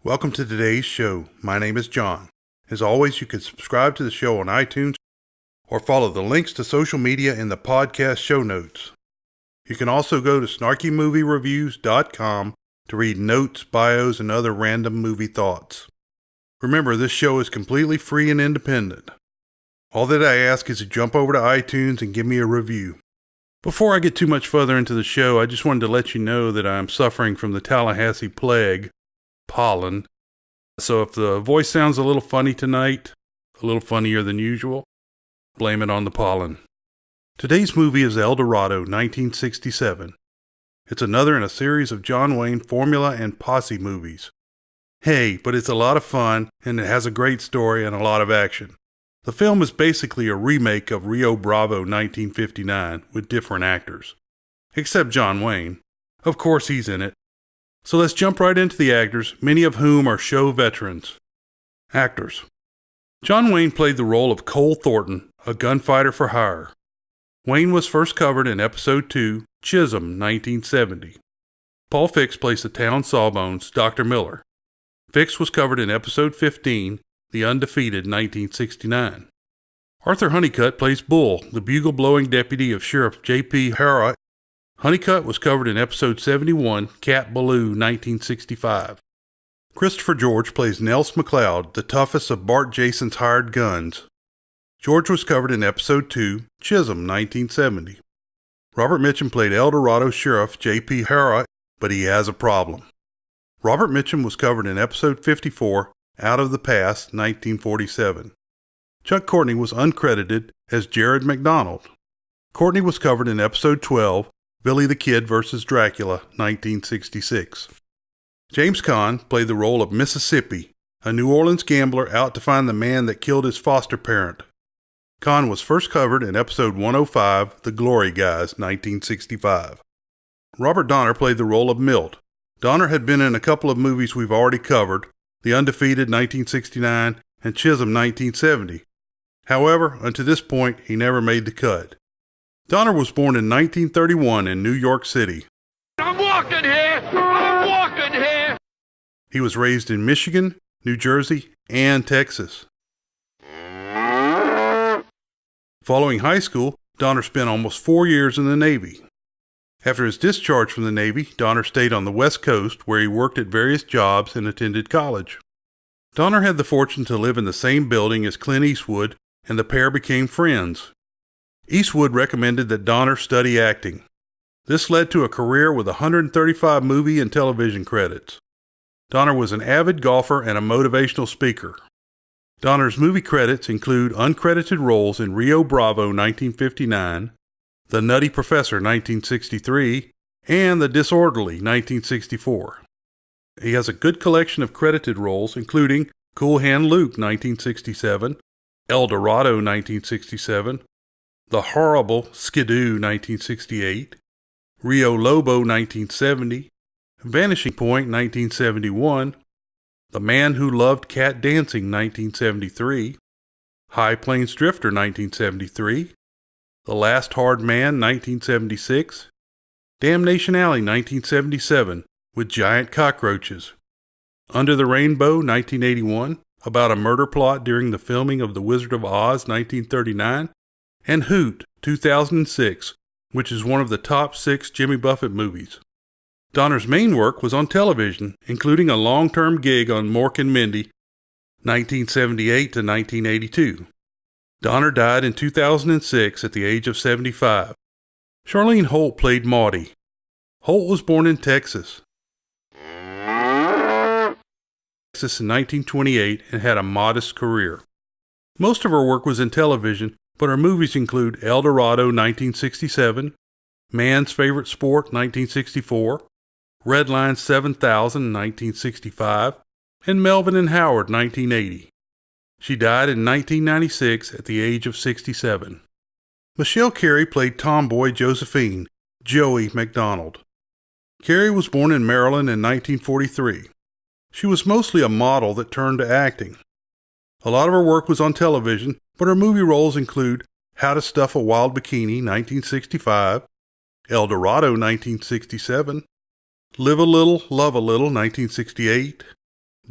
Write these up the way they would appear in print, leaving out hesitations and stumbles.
Welcome to today's show. My name is John. As always, you can subscribe to the show on iTunes or follow the links to social media in the podcast show notes. You can also go to snarkymoviereviews.com to read notes, bios, and other random movie thoughts. Remember, this show is completely free and independent. All that I ask is to jump over to iTunes and give me a review. Before I get too much further into the show, I just wanted to let you know that I'm suffering from the Tallahassee plague, pollen. So if the voice sounds a little funny tonight, a little funnier than usual, blame it on the pollen. Today's movie is El Dorado, 1967. It's another in a series of John Wayne formula and posse movies. Hey, but it's a lot of fun, and it has a great story and a lot of action. The film is basically a remake of Rio Bravo 1959 with different actors. Except John Wayne. Of course he's in it. So let's jump right into the actors, many of whom are show veterans. Actors. John Wayne played the role of Cole Thornton, a gunfighter for hire. Wayne was first covered in Episode 2, Chisholm, 1970. Paul Fix plays the town sawbones, Dr. Miller. Fix was covered in Episode 15, The Undefeated, 1969. Arthur Honeycutt plays Bull, the bugle-blowing deputy of Sheriff J.P. Harrod. Honeycutt was covered in Episode 71, Cat Ballou, 1965. Christopher George plays Nels McLeod, the toughest of Bart Jason's hired guns. George was covered in Episode 2, Chisholm, 1970. Robert Mitchum played El Dorado Sheriff J.P. Harrod, but he has a problem. Robert Mitchum was covered in Episode 54, Out of the Past, 1947. Chuck Courtney was uncredited as Jared McDonald. Courtney was covered in Episode 12, Billy the Kid vs. Dracula, 1966. James Caan played the role of Mississippi, a New Orleans gambler out to find the man that killed his foster parent. Caan was first covered in Episode 105, The Glory Guys, 1965. Robert Donner played the role of Milt. Donner had been in a couple of movies we've already covered, The Undefeated, 1969, and Chisholm, 1970. However, until this point, he never made the cut. Donner was born in 1931 in New York City. I'm walking here! I'm walking here! He was raised in Michigan, New Jersey, and Texas. Following high school, Donner spent almost 4 years in the Navy. After his discharge from the Navy, Donner stayed on the West Coast where he worked at various jobs and attended college. Donner had the fortune to live in the same building as Clint Eastwood, and the pair became friends. Eastwood recommended that Donner study acting. This led to a career with 135 movie and television credits. Donner was an avid golfer and a motivational speaker. Donner's movie credits include uncredited roles in Rio Bravo 1959, The Nutty Professor 1963, and The Disorderly 1964. He has a good collection of credited roles including Cool Hand Luke 1967, El Dorado 1967, The Horrible Skidoo 1968, Rio Lobo 1970, Vanishing Point 1971, The Man Who Loved Cat Dancing 1973, High Plains Drifter 1973, The Last Hard Man 1976, Damnation Alley 1977 with giant cockroaches, Under the Rainbow 1981 about a murder plot during the filming of The Wizard of Oz 1939, and Hoot 2006, which is one of the top 6 Jimmy Buffett movies. Donner's main work was on television, including a long-term gig on Mork and Mindy, 1978 to 1982. Donner died in 2006 at the age of 75. Charlene Holt played Maudie. Holt was born in Texas in 1928 and had a modest career. Most of her work was in television, but her movies include El Dorado 1967, Man's Favorite Sport 1964, Redline 7000 1965, and Melvin and Howard 1980. She died in 1996 at the age of 67. Michelle Carey played tomboy Josephine, Joey McDonald. Carey was born in Maryland in 1943. She was mostly a model that turned to acting. A lot of her work was on television, but her movie roles include How to Stuff a Wild Bikini, 1965, El Dorado, 1967, Live a Little, Love a Little, 1968,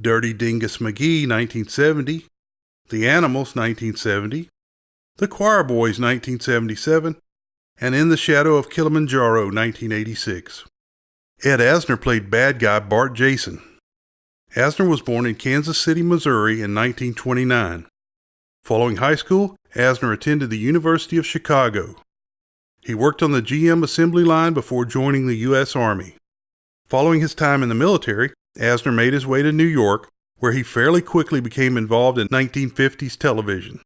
Dirty Dingus McGee, 1970, The Animals, 1970, The Choir Boys, 1977, and In the Shadow of Kilimanjaro, 1986. Ed Asner played bad guy Bart Jason. Asner was born in Kansas City, Missouri in 1929. Following high school, Asner attended the University of Chicago. He worked on the GM assembly line before joining the U.S. Army. Following his time in the military, Asner made his way to New York, where he fairly quickly became involved in 1950s television.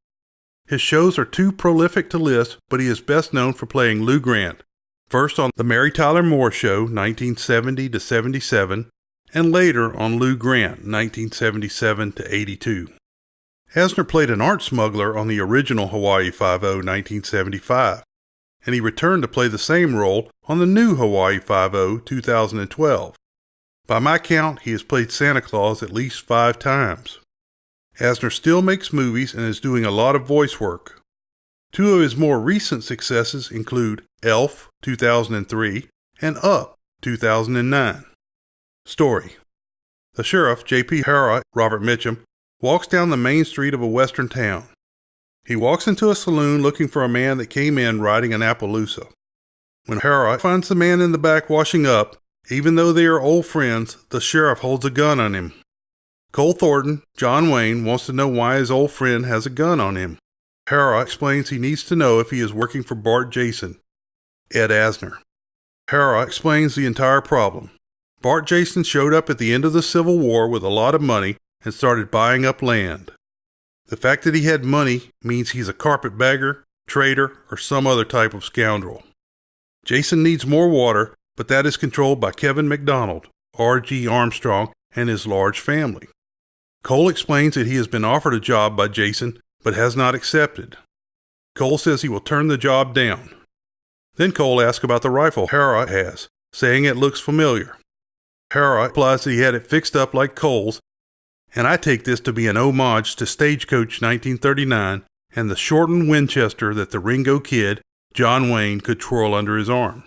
His shows are too prolific to list, but he is best known for playing Lou Grant, first on The Mary Tyler Moore Show, 1970-77, and later on Lou Grant, 1977-82. Asner played an art smuggler on the original Hawaii Five-0, 1975, and he returned to play the same role on the new Hawaii Five-0, 2012. By my count, he has played Santa Claus at least 5 times. Asner still makes movies and is doing a lot of voice work. 2 of his more recent successes include Elf, 2003, and Up, 2009. Story: the sheriff, J.P. Hara, Robert Mitchum, walks down the main street of a western town. He walks into a saloon looking for a man that came in riding an Appaloosa. When Hara finds the man in the back washing up, even though they are old friends, the sheriff holds a gun on him. Cole Thornton, John Wayne, wants to know why his old friend has a gun on him. Hara explains he needs to know if he is working for Bart Jason, Ed Asner. Hara explains the entire problem. Bart Jason showed up at the end of the Civil War with a lot of money and started buying up land. The fact that he had money means he's a carpetbagger, traitor, or some other type of scoundrel. Jason needs more water, but that is controlled by Kevin McDonald, R.G. Armstrong, and his large family. Cole explains that he has been offered a job by Jason, but has not accepted. Cole says he will turn the job down. Then Cole asks about the rifle Hara has, saying it looks familiar. Hara replies that he had it fixed up like Cole's, and I take this to be an homage to Stagecoach 1939 and the shortened Winchester that the Ringo Kid, John Wayne, could twirl under his arm.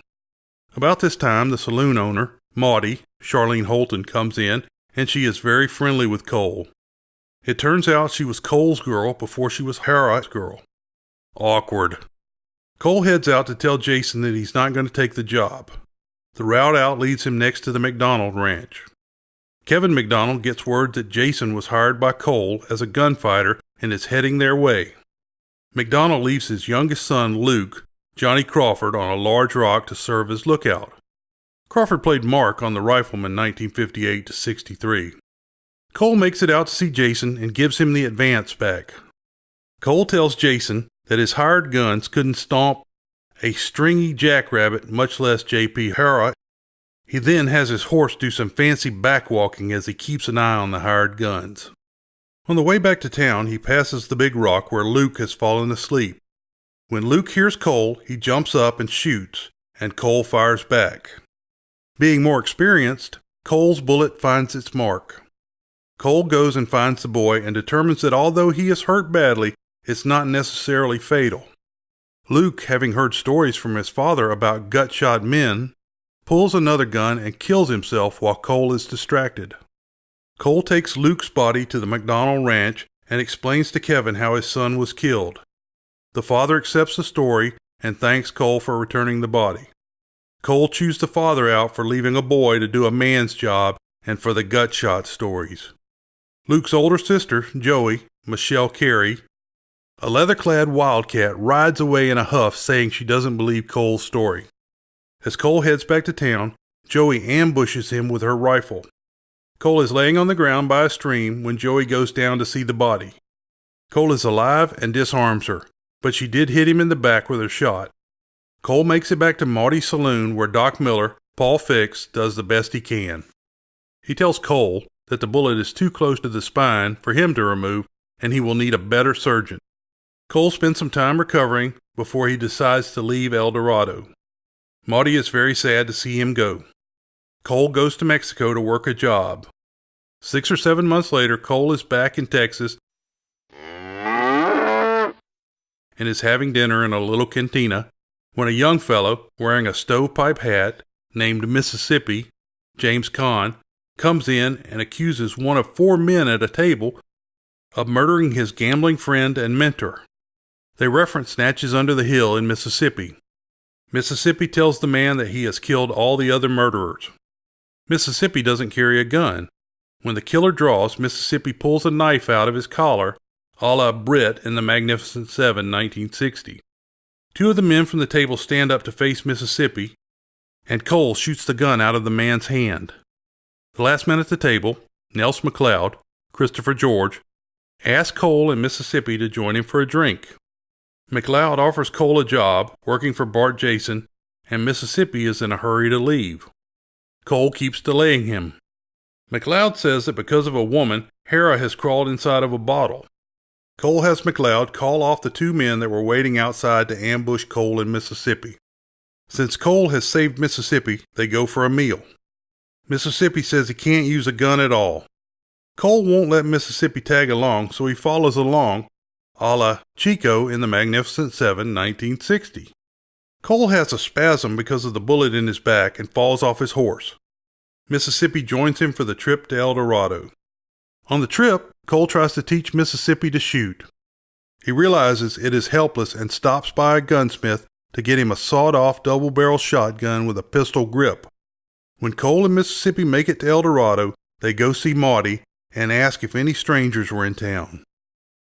About this time, the saloon owner, Maudie, Charlene Holton, comes in, and she is very friendly with Cole. It turns out she was Cole's girl before she was Hara's girl. Awkward. Cole heads out to tell Jason that he's not going to take the job. The route out leads him next to the McDonald Ranch. Kevin McDonald gets word that Jason was hired by Cole as a gunfighter and is heading their way. McDonald leaves his youngest son, Luke, Johnny Crawford, on a large rock to serve as lookout. Crawford played Mark on The Rifleman 1958-63. Cole makes it out to see Jason and gives him the advance back. Cole tells Jason that his hired guns couldn't stomp a stringy jackrabbit, much less J.P. Hara. He then has his horse do some fancy backwalking as he keeps an eye on the hired guns. On the way back to town, he passes the big rock where Luke has fallen asleep. When Luke hears Cole, he jumps up and shoots, and Cole fires back. Being more experienced, Cole's bullet finds its mark. Cole goes and finds the boy and determines that although he is hurt badly, it's not necessarily fatal. Luke, having heard stories from his father about gut-shot men, pulls another gun and kills himself while Cole is distracted. Cole takes Luke's body to the McDonald Ranch and explains to Kevin how his son was killed. The father accepts the story and thanks Cole for returning the body. Cole chews the father out for leaving a boy to do a man's job and for the gut-shot stories. Luke's older sister, Joey, Michelle Carey, a leather-clad wildcat, rides away in a huff saying she doesn't believe Cole's story. As Cole heads back to town, Joey ambushes him with her rifle. Cole is laying on the ground by a stream when Joey goes down to see the body. Cole is alive and disarms her, but she did hit him in the back with her shot. Cole makes it back to Maudie's saloon where Doc Miller, Paul Fix, does the best he can. He tells Cole that the bullet is too close to the spine for him to remove and he will need a better surgeon. Cole spends some time recovering before he decides to leave El Dorado. Maudie is very sad to see him go. Cole goes to Mexico to work a job. 6 or 7 months later, Cole is back in Texas and is having dinner in a little cantina when a young fellow wearing a stovepipe hat named Mississippi, James Caan, comes in and accuses one of 4 men at a table of murdering his gambling friend and mentor. They reference Natchez under the Hill in Mississippi. Mississippi tells the man that he has killed all the other murderers. Mississippi doesn't carry a gun. When the killer draws, Mississippi pulls a knife out of his collar, a la Britt in The Magnificent Seven, 1960. 2 of the men from the table stand up to face Mississippi, and Cole shoots the gun out of the man's hand. The last man at the table, Nels McLeod, Christopher George, asks Cole and Mississippi to join him for a drink. McLeod offers Cole a job working for Bart Jason, and Mississippi is in a hurry to leave. Cole keeps delaying him. McLeod says that because of a woman, Hera has crawled inside of a bottle. Cole has McLeod call off the 2 men that were waiting outside to ambush Cole in Mississippi. Since Cole has saved Mississippi, they go for a meal. Mississippi says he can't use a gun at all. Cole won't let Mississippi tag along, so he follows along, a la Chico in The Magnificent Seven, 1960. Cole has a spasm because of the bullet in his back and falls off his horse. Mississippi joins him for the trip to El Dorado. On the trip, Cole tries to teach Mississippi to shoot. He realizes it is helpless and stops by a gunsmith to get him a sawed-off double-barrel shotgun with a pistol grip. When Cole and Mississippi make it to El Dorado, they go see Maudie and ask if any strangers were in town.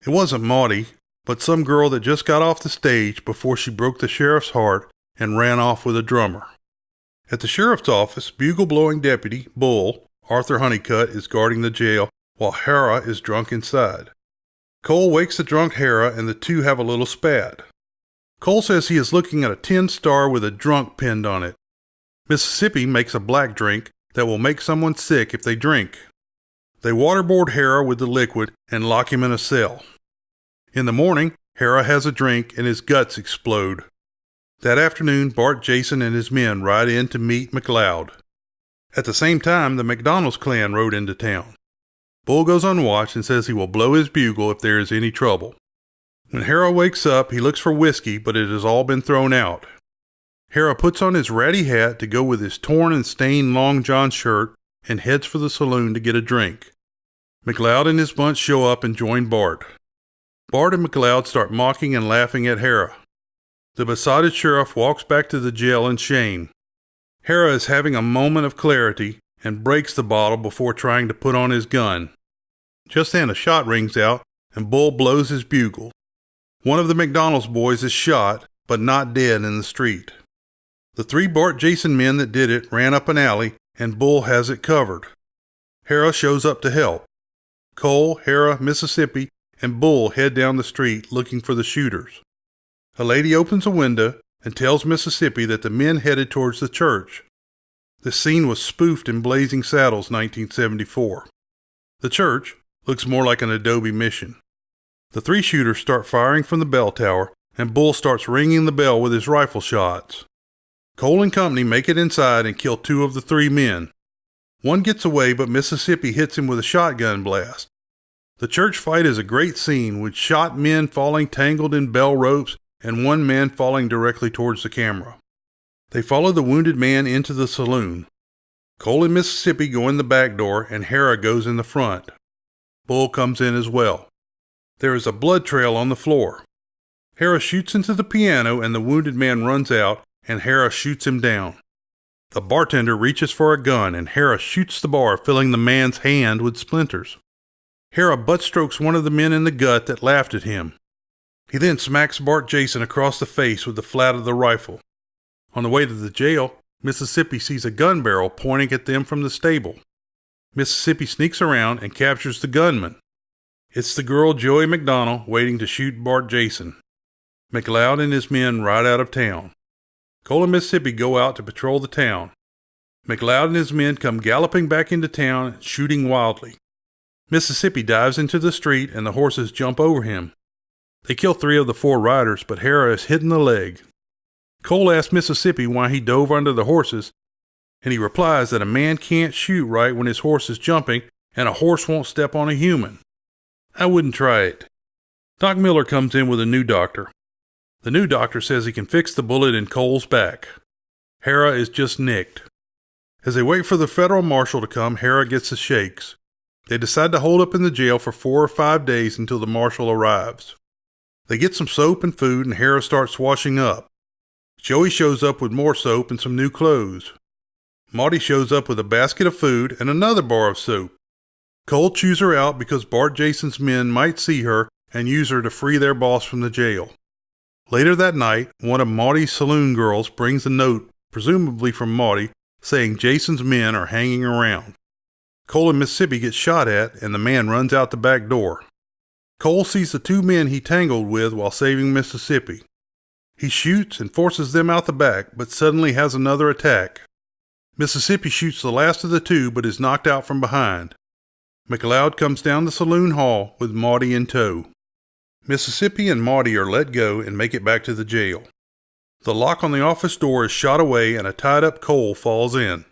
It wasn't Maudie, but some girl that just got off the stage before she broke the sheriff's heart and ran off with a drummer. At the sheriff's office, bugle-blowing deputy, Bull, Arthur Honeycutt, is guarding the jail while Hera is drunk inside. Cole wakes the drunk Hera and the 2 have a little spat. Cole says he is looking at a tin star with a drunk pinned on it. Mississippi makes a black drink that will make someone sick if they drink. They waterboard Hera with the liquid and lock him in a cell. In the morning, Hera has a drink and his guts explode. That afternoon, Bart Jason and his men ride in to meet McLeod. At the same time, the McDonald's clan rode into town. Bull goes on watch and says he will blow his bugle if there is any trouble. When Hera wakes up, he looks for whiskey, but it has all been thrown out. Hera puts on his ratty hat to go with his torn and stained long john shirt and heads for the saloon to get a drink. McLeod and his bunch show up and join Bart. Bart and McLeod start mocking and laughing at Hera. The besotted sheriff walks back to the jail in shame. Hera is having a moment of clarity and breaks the bottle before trying to put on his gun. Just then a shot rings out and Bull blows his bugle. One of the McDonald's boys is shot, but not dead in the street. The 3 Bart Jason men that did it ran up an alley and Bull has it covered. Hera shows up to help. Cole, Hera, Mississippi, and Bull head down the street looking for the shooters. A lady opens a window and tells Mississippi that the men headed towards the church. The scene was spoofed in Blazing Saddles, 1974. The church looks more like an Adobe mission. The 3 shooters start firing from the bell tower, and Bull starts ringing the bell with his rifle shots. Cole and company make it inside and kill 2 of the 3 men. One gets away, but Mississippi hits him with a shotgun blast. The church fight is a great scene, with shot men falling tangled in bell ropes and one man falling directly towards the camera. They follow the wounded man into the saloon. Cole and Mississippi go in the back door, and Hera goes in the front. Bull comes in as well. There is a blood trail on the floor. Hera shoots into the piano, and the wounded man runs out, and Hera shoots him down. The bartender reaches for a gun, and Hera shoots the bar, filling the man's hand with splinters. Hera butt-strokes one of the men in the gut that laughed at him. He then smacks Bart Jason across the face with the flat of the rifle. On the way to the jail, Mississippi sees a gun barrel pointing at them from the stable. Mississippi sneaks around and captures the gunman. It's the girl Joey McDonald waiting to shoot Bart Jason. McLeod and his men ride out of town. Cole and Mississippi go out to patrol the town. McLeod and his men come galloping back into town, shooting wildly. Mississippi dives into the street and the horses jump over him. They kill 3 of the 4 riders, but Hera is hit in the leg. Cole asks Mississippi why he dove under the horses, and he replies that a man can't shoot right when his horse is jumping and a horse won't step on a human. I wouldn't try it. Doc Miller comes in with a new doctor. The new doctor says he can fix the bullet in Cole's back. Hera is just nicked. As they wait for the federal marshal to come, Hera gets the shakes. They decide to hold up in the jail for 4 or 5 days until the marshal arrives. They get some soap and food, and Hera starts washing up. Joey shows up with more soap and some new clothes. Maudie shows up with a basket of food and another bar of soap. Cole chews her out because Bart Jason's men might see her and use her to free their boss from the jail. Later that night, one of Maudie's saloon girls brings a note, presumably from Maudie, saying Jason's men are hanging around. Cole in Mississippi gets shot at, and the man runs out the back door. Cole sees the 2 men he tangled with while saving Mississippi. He shoots and forces them out the back, but suddenly has another attack. Mississippi shoots the last of the 2, but is knocked out from behind. McLeod comes down the saloon hall with Maudie in tow. Mississippi and Maudie are let go and make it back to the jail. The lock on the office door is shot away and a tied-up Cole falls in.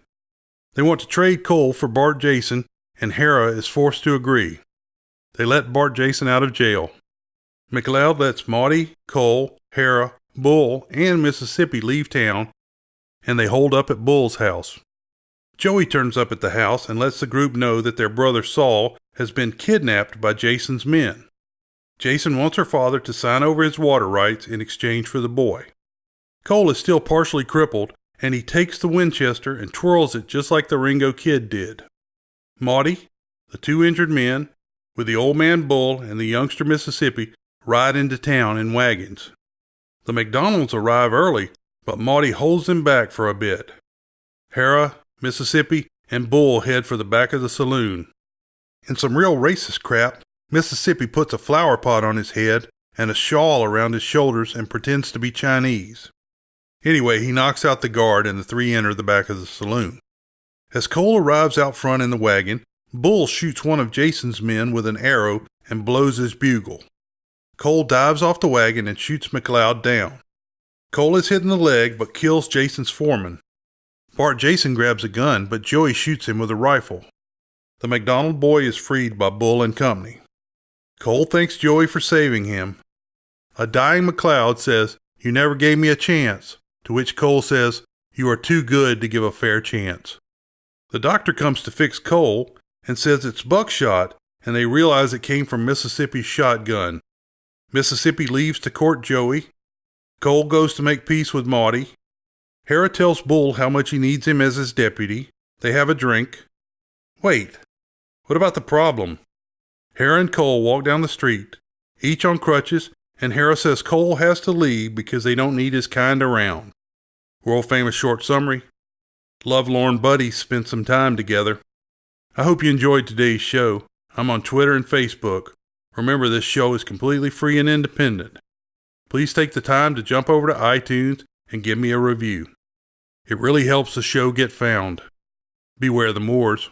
They want to trade Cole for Bart Jason, and Hera is forced to agree. They let Bart Jason out of jail. McLeod lets Maudie, Cole, Hera, Bull, and Mississippi leave town, and they hold up at Bull's house. Joey turns up at the house and lets the group know that their brother Saul has been kidnapped by Jason's men. Jason wants her father to sign over his water rights in exchange for the boy. Cole is still partially crippled, and he takes the Winchester and twirls it just like the Ringo Kid did. Maudie, the 2 injured men, with the old man Bull and the youngster Mississippi, ride into town in wagons. The McDonalds arrive early, but Maudie holds them back for a bit. Hera, Mississippi, and Bull head for the back of the saloon. In some real racist crap, Mississippi puts a flower pot on his head and a shawl around his shoulders and pretends to be Chinese. Anyway, he knocks out the guard and the 3 enter the back of the saloon. As Cole arrives out front in the wagon, Bull shoots one of Jason's men with an arrow and blows his bugle. Cole dives off the wagon and shoots McLeod down. Cole is hit in the leg but kills Jason's foreman. Bart Jason grabs a gun, but Joey shoots him with a rifle. The McDonald boy is freed by Bull and company. Cole thanks Joey for saving him. A dying McLeod says, "You never gave me a chance," to which Cole says, "You are too good to give a fair chance." The doctor comes to fix Cole and says it's buckshot, and they realize it came from Mississippi's shotgun. Mississippi leaves to court Joey. Cole goes to make peace with Maudie. Hera tells Bull how much he needs him as his deputy. They have a drink. Wait, what about the problem? Hera and Cole walk down the street, each on crutches, and Hera says Cole has to leave because they don't need his kind around. World famous short summary: lovelorn buddies spent some time together. I hope you enjoyed today's show. I'm on Twitter and Facebook. Remember, this show is completely free and independent. Please take the time to jump over to iTunes and give me a review. It really helps the show get found. Beware the Moors.